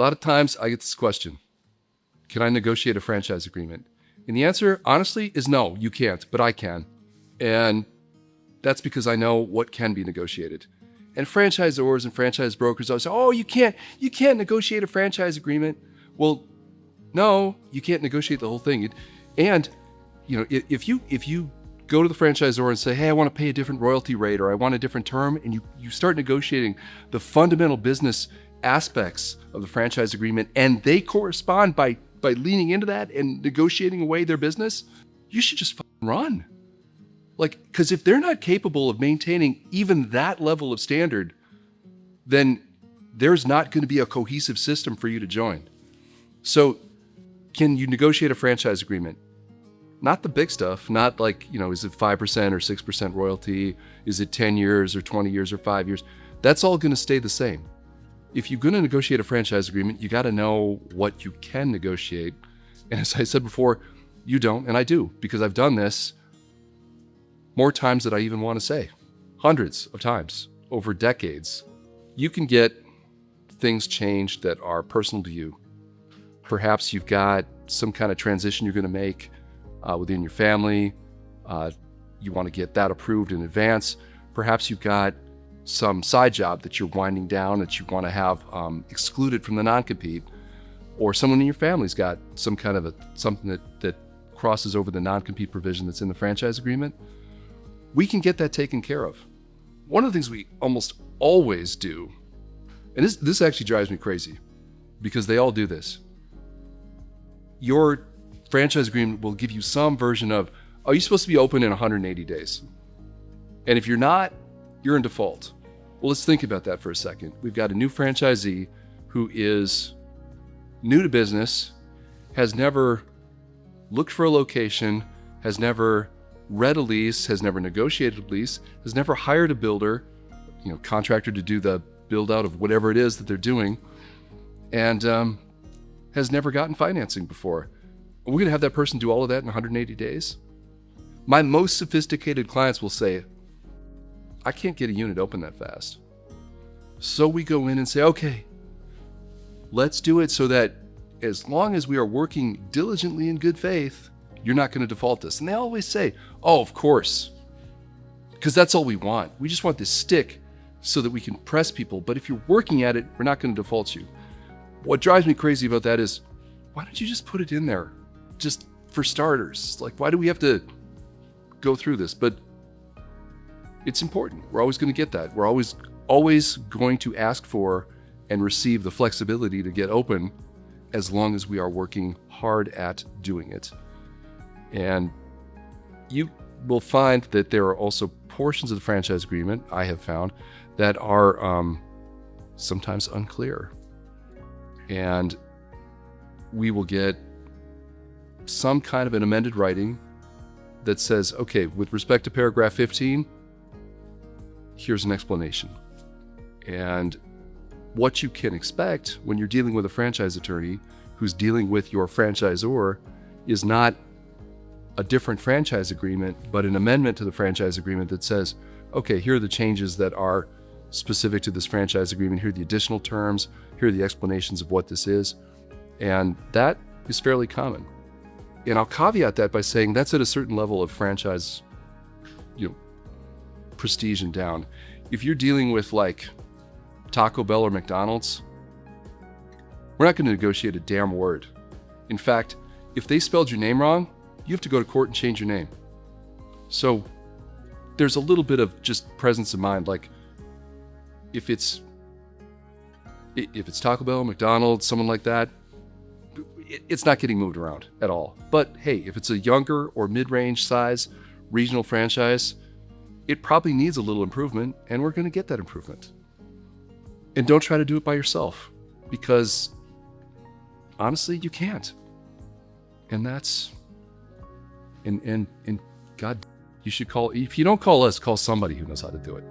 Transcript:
lot of times I get this question, can I negotiate a franchise agreement? And the answer, honestly, is no, you can't, but I can. And that's because I know what can be negotiated. And franchisors and franchise brokers always say, oh, you can't negotiate a franchise agreement. Well, no, you can't negotiate the whole thing. And if you go to the franchisor and say, hey, I want to pay a different royalty rate, or I want a different term, and you start negotiating the fundamental business aspects of the franchise agreement, and they correspond by leaning into that and negotiating away their business, you should just run. Because if they're not capable of maintaining even that level of standard, then there's not going to be a cohesive system for you to join. So can you negotiate a franchise agreement? Not the big stuff, not is it 5% or 6% royalty? Is it 10 years or 20 years or 5 years? That's all going to stay the same. If you're going to negotiate a franchise agreement, you got to know what you can negotiate. And as I said before, you don't, and I do, because I've done this more times than I even want to say. Hundreds of times over decades. You can get things changed that are personal to you. Perhaps you've got some kind of transition you're going to make within your family. You want to get that approved in advance. Perhaps you've got some side job that you're winding down that you want to have excluded from the non-compete, or someone in your family's got some kind of something that crosses over the non-compete provision that's in the franchise agreement. We can get that taken care of. One of the things we almost always do, and this actually drives me crazy because they all do this. Your franchise agreement will give you some version of, oh, you're supposed to be open in 180 days. And if you're not, you're in default. Well, let's think about that for a second. We've got a new franchisee who is new to business, has never looked for a location, has never read a lease, has never negotiated a lease, has never hired a builder, contractor to do the build out of whatever it is that they're doing, and has never gotten financing before. We're going to have that person do all of that in 180 days? My most sophisticated clients will say, I can't get a unit open that fast. So we go in and say, okay, let's do it so that as long as we are working diligently in good faith, you're not going to default us. And they always say, oh, of course, because that's all we want. We just want this stick so that we can press people. But if you're working at it, we're not going to default you. What drives me crazy about that is, why don't you just put it in there? Just for starters. Why do we have to go through this? But it's important. We're always going to get that. We're always going to ask for and receive the flexibility to get open as long as we are working hard at doing it. And you will find that there are also portions of the franchise agreement, I have found, that are sometimes unclear. And we will get some kind of an amended writing that says, okay, with respect to paragraph 15, here's an explanation. And what you can expect when you're dealing with a franchise attorney who's dealing with your franchisor is not a different franchise agreement, but an amendment to the franchise agreement that says, okay, here are the changes that are specific to this franchise agreement. Here are the additional terms. Here are the explanations of what this is. And that is fairly common. And I'll caveat that by saying that's at a certain level of franchise, prestige and down. If you're dealing with Taco Bell or McDonald's, we're not going to negotiate a damn word. In fact, if they spelled your name wrong, you have to go to court and change your name. So there's a little bit of just presence of mind. If it's Taco Bell, McDonald's, someone like that, it's not getting moved around at all. But hey, if it's a younger or mid-range size regional franchise, it probably needs a little improvement, and we're going to get that improvement. And don't try to do it by yourself, because honestly, you can't. And that's, and God, you should call, if you don't call us, call somebody who knows how to do it.